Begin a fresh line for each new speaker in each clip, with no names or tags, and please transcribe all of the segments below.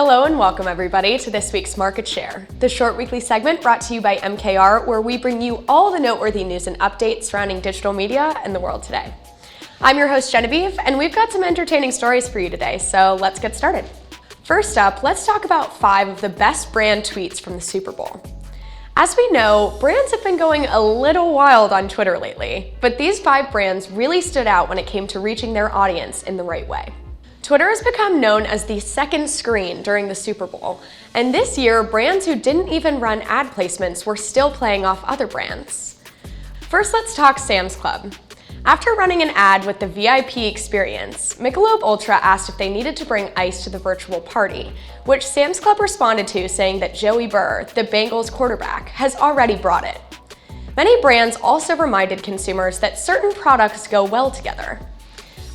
Hello and welcome everybody to this week's Market Share, the short weekly segment brought to you by MKR, where we bring you all the noteworthy news and updates surrounding digital media and the world today. I'm your host Genevieve, and we've got some entertaining stories for you today, so let's get started. First up, let's talk about 5 of the best brand tweets from the Super Bowl. As we know, brands have been going a little wild on Twitter lately, but these 5 brands really stood out when it came to reaching their audience in the right way. Twitter has become known as the second screen during the Super Bowl, and this year, brands who didn't even run ad placements were still playing off other brands. First, let's talk Sam's Club. After running an ad with the VIP experience, Michelob Ultra asked if they needed to bring ice to the virtual party, which Sam's Club responded to saying that Joey Burr, the Bengals quarterback, has already brought it. Many brands also reminded consumers that certain products go well together.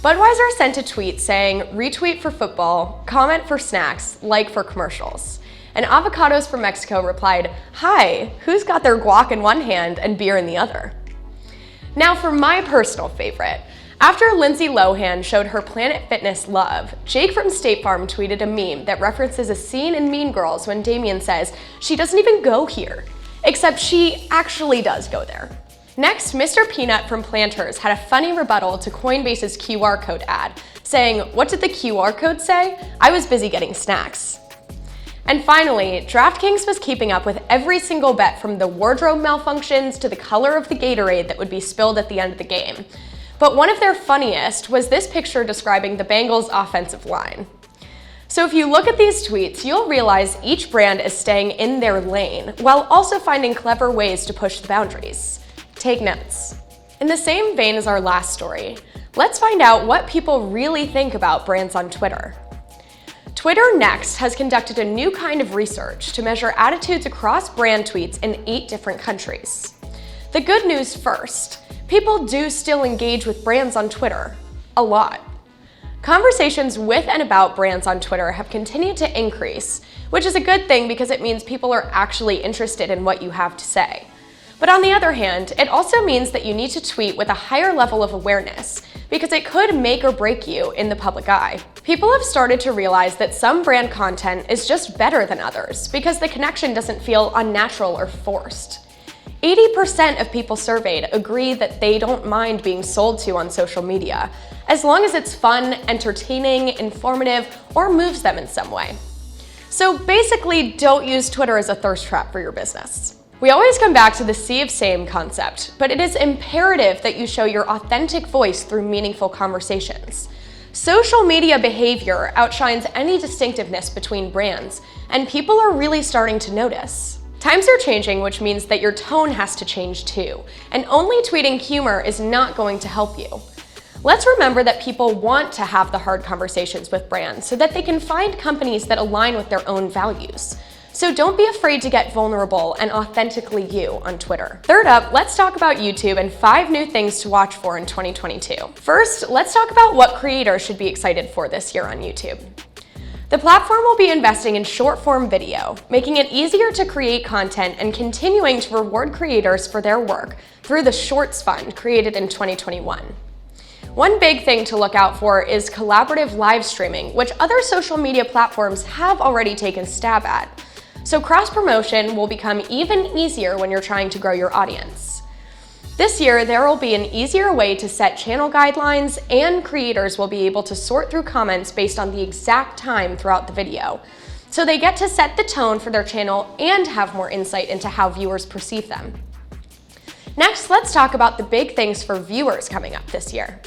Budweiser sent a tweet saying, "Retweet for football, comment for snacks, like for commercials." And Avocados from Mexico replied, "Hi, who's got their guac in one hand and beer in the other?" Now for my personal favorite. After Lindsay Lohan showed her Planet Fitness love, Jake from State Farm tweeted a meme that references a scene in Mean Girls when Damien says, "She doesn't even go here," except she actually does go there. Next, Mr. Peanut from Planters had a funny rebuttal to Coinbase's QR code ad, saying, "What did the QR code say? I was busy getting snacks." And finally, DraftKings was keeping up with every single bet from the wardrobe malfunctions to the color of the Gatorade that would be spilled at the end of the game. But one of their funniest was this picture describing the Bengals' offensive line. So if you look at these tweets, you'll realize each brand is staying in their lane while also finding clever ways to push the boundaries. Take notes. In the same vein as our last story, let's find out what people really think about brands on Twitter. Twitter Next has conducted a new kind of research to measure attitudes across brand tweets in 8 different countries. The good news first, people do still engage with brands on Twitter. A lot. Conversations with and about brands on Twitter have continued to increase, which is a good thing because it means people are actually interested in what you have to say. But on the other hand, it also means that you need to tweet with a higher level of awareness because it could make or break you in the public eye. People have started to realize that some brand content is just better than others because the connection doesn't feel unnatural or forced. 80% of people surveyed agree that they don't mind being sold to on social media, as long as it's fun, entertaining, informative, or moves them in some way. So basically, don't use Twitter as a thirst trap for your business. We always come back to the sea of same concept, but it is imperative that you show your authentic voice through meaningful conversations. Social media behavior outshines any distinctiveness between brands, and people are really starting to notice. Times are changing, which means that your tone has to change too, and only tweeting humor is not going to help you. Let's remember that people want to have the hard conversations with brands so that they can find companies that align with their own values. So don't be afraid to get vulnerable and authentically you on Twitter. Third up, let's talk about YouTube and 5 new things to watch for in 2022. First, let's talk about what creators should be excited for this year on YouTube. The platform will be investing in short-form video, making it easier to create content and continuing to reward creators for their work through the Shorts Fund created in 2021. One big thing to look out for is collaborative live streaming, which other social media platforms have already taken a stab at. So cross-promotion will become even easier when you're trying to grow your audience. This year, there will be an easier way to set channel guidelines, and creators will be able to sort through comments based on the exact time throughout the video. So they get to set the tone for their channel and have more insight into how viewers perceive them. Next, let's talk about the big things for viewers coming up this year.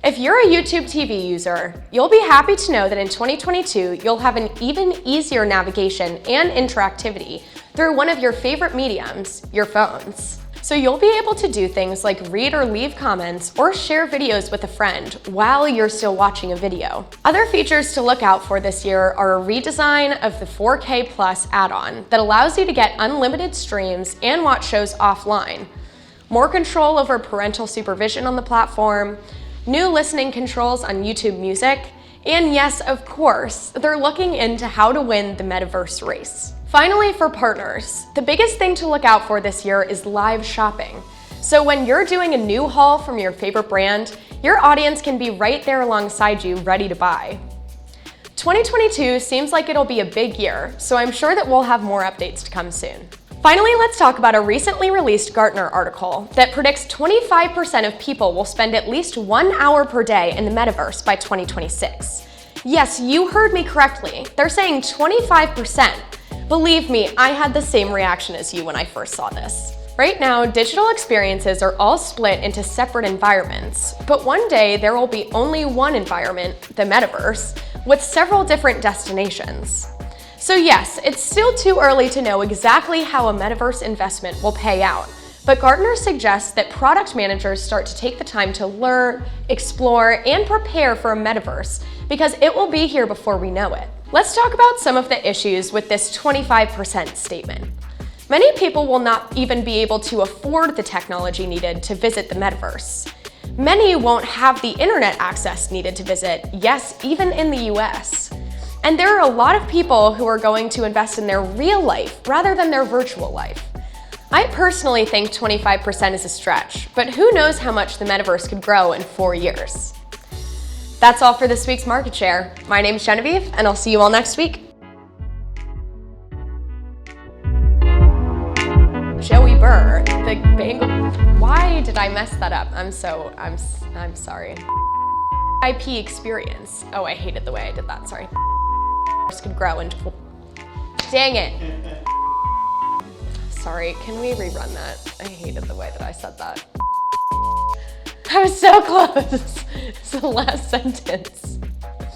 If you're a YouTube TV user, you'll be happy to know that in 2022, you'll have an even easier navigation and interactivity through one of your favorite mediums, your phones. So you'll be able to do things like read or leave comments or share videos with a friend while you're still watching a video. Other features to look out for this year are a redesign of the 4K Plus add-on that allows you to get unlimited streams and watch shows offline, more control over parental supervision on the platform, new listening controls on YouTube Music, and yes, of course, they're looking into how to win the metaverse race. Finally, for partners, the biggest thing to look out for this year is live shopping. So when you're doing a new haul from your favorite brand, your audience can be right there alongside you, ready to buy. 2022 seems like it'll be a big year, so I'm sure that we'll have more updates to come soon. Finally, let's talk about a recently released Gartner article that predicts 25% of people will spend at least 1 hour per day in the metaverse by 2026. Yes, you heard me correctly. They're saying 25%. Believe me, I had the same reaction as you when I first saw this. Right now, digital experiences are all split into separate environments, but one day there will be only one environment, the metaverse, with several different destinations. So yes, it's still too early to know exactly how a metaverse investment will pay out, but Gartner suggests that product managers start to take the time to learn, explore, and prepare for a metaverse because it will be here before we know it. Let's talk about some of the issues with this 25% statement. Many people will not even be able to afford the technology needed to visit the metaverse. Many won't have the internet access needed to visit, yes, even in the US. And there are a lot of people who are going to invest in their real life rather than their virtual life. I personally think 25% is a stretch, but who knows how much the metaverse could grow in 4 years. That's all for this week's Market Share. My name is Genevieve, and I'll see you all next week. Joey Burr, the Bengal. Why did I mess that up? I'm sorry. IP experience. Oh, I hated the way I did that, sorry. Could grow into. Dang it. Sorry, can we rerun that? I hated the way that I said that. I was so close. It's the last sentence.